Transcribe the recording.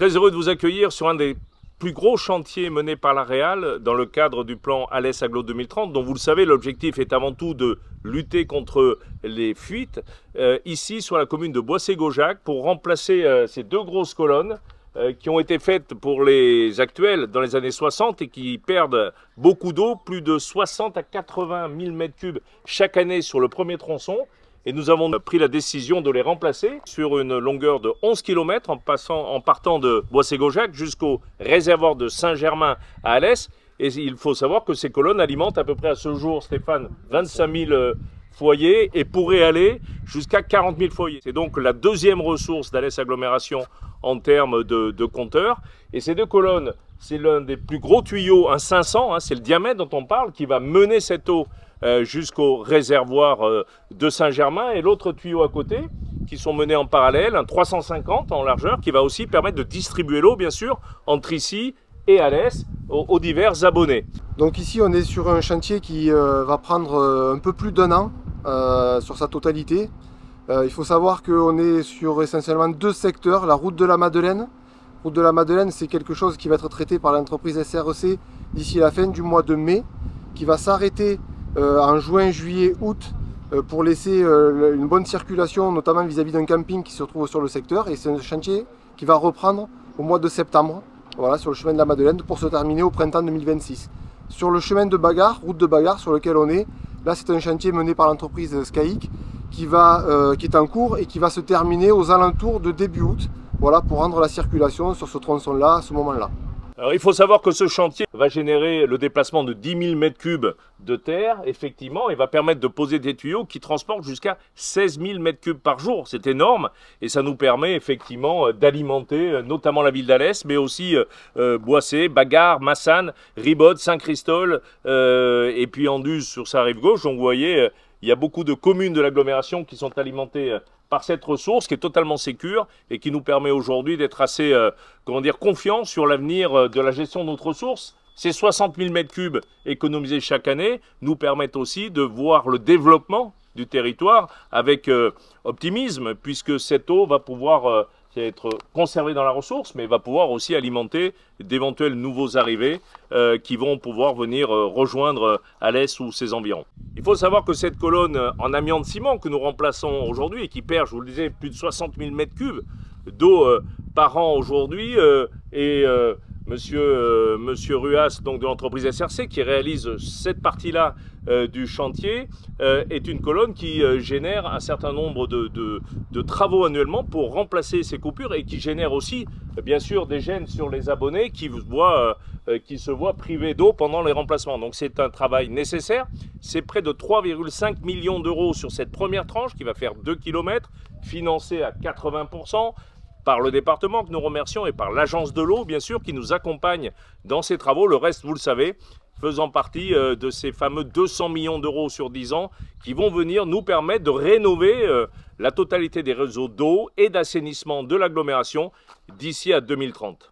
Très heureux de vous accueillir sur un des plus gros chantiers menés par la Réal dans le cadre du plan Alès Agglo 2030, dont vous le savez, l'objectif est avant tout de lutter contre les fuites, ici sur la commune de Boissé-Gaujac, pour remplacer ces deux grosses colonnes qui ont été faites pour les actuels dans les années 60 et qui perdent beaucoup d'eau, plus de 60 à 80 000 m3 chaque année sur le premier tronçon. Et nous avons pris la décision de les remplacer sur une longueur de 11 km en partant de Boissé-Gaujac jusqu'au réservoir de Saint-Germain à Alès. Et il faut savoir que ces colonnes alimentent à peu près à ce jour, Stéphane, 25 000 foyers et pourraient aller jusqu'à 40 000 foyers. C'est donc la deuxième ressource d'Alès Agglomération en termes de compteurs. Et ces deux colonnes, c'est l'un des plus gros tuyaux, un 500, c'est le diamètre dont on parle, qui va mener cette eau jusqu'au réservoir de Saint-Germain, et l'autre tuyau à côté qui sont menés en parallèle, un 350 en largeur, qui va aussi permettre de distribuer l'eau bien sûr entre ici et Alès aux divers abonnés. Donc ici on est sur un chantier qui va prendre un peu plus d'1 an sur sa totalité. Il faut savoir qu'on est sur essentiellement deux secteurs, la route de la Madeleine. La route de la Madeleine, c'est quelque chose qui va être traité par l'entreprise SREC d'ici la fin du mois de mai, qui va s'arrêter en juin, juillet, août pour laisser une bonne circulation, notamment vis-à-vis d'un camping qui se trouve sur le secteur. Et c'est un chantier qui va reprendre au mois de septembre, voilà, sur le chemin de la Madeleine, pour se terminer au printemps 2026. Sur le chemin de Bagarre, route de Bagarre sur lequel on est, là c'est un chantier mené par l'entreprise Scaïc qui est en cours et qui va se terminer aux alentours de début août, voilà, pour rendre la circulation sur ce tronçon-là à ce moment-là. Alors, il faut savoir que ce chantier va générer le déplacement de 10 000 m3 de terre, effectivement, et va permettre de poser des tuyaux qui transportent jusqu'à 16 000 m3 par jour. C'est énorme, et ça nous permet effectivement d'alimenter notamment la ville d'Alès, mais aussi Boissé, Bagarre, Massanes, Ribot, Saint-Christol, et puis Anduze sur sa rive gauche. Donc vous voyez, il y a beaucoup de communes de l'agglomération qui sont alimentées par cette ressource qui est totalement sécure et qui nous permet aujourd'hui d'être assez confiants sur l'avenir de la gestion de notre ressource. Ces 60 000 m3 économisés chaque année nous permettent aussi de voir le développement du territoire avec optimisme, puisque cette eau va pouvoir être conservée dans la ressource, mais va pouvoir aussi alimenter d'éventuels nouveaux arrivés qui vont pouvoir venir rejoindre Alès ou ses environs. Il faut savoir que cette colonne en amiante ciment que nous remplaçons aujourd'hui et qui perd, je vous le disais, plus de 60 000 m3 d'eau par an aujourd'hui, Monsieur Ruas, donc de l'entreprise SRC, qui réalise cette partie-là du chantier, est une colonne qui génère un certain nombre de travaux annuellement pour remplacer ces coupures et qui génère aussi, bien sûr, des gênes sur les abonnés qui se voient privés d'eau pendant les remplacements. Donc c'est un travail nécessaire. C'est près de 3,5 millions d'euros sur cette première tranche qui va faire 2 km, financé à 80%. Par le département que nous remercions et par l'agence de l'eau, bien sûr, qui nous accompagne dans ces travaux. Le reste, vous le savez, faisant partie de ces fameux 200 millions d'euros sur 10 ans qui vont venir nous permettre de rénover la totalité des réseaux d'eau et d'assainissement de l'agglomération d'ici à 2030.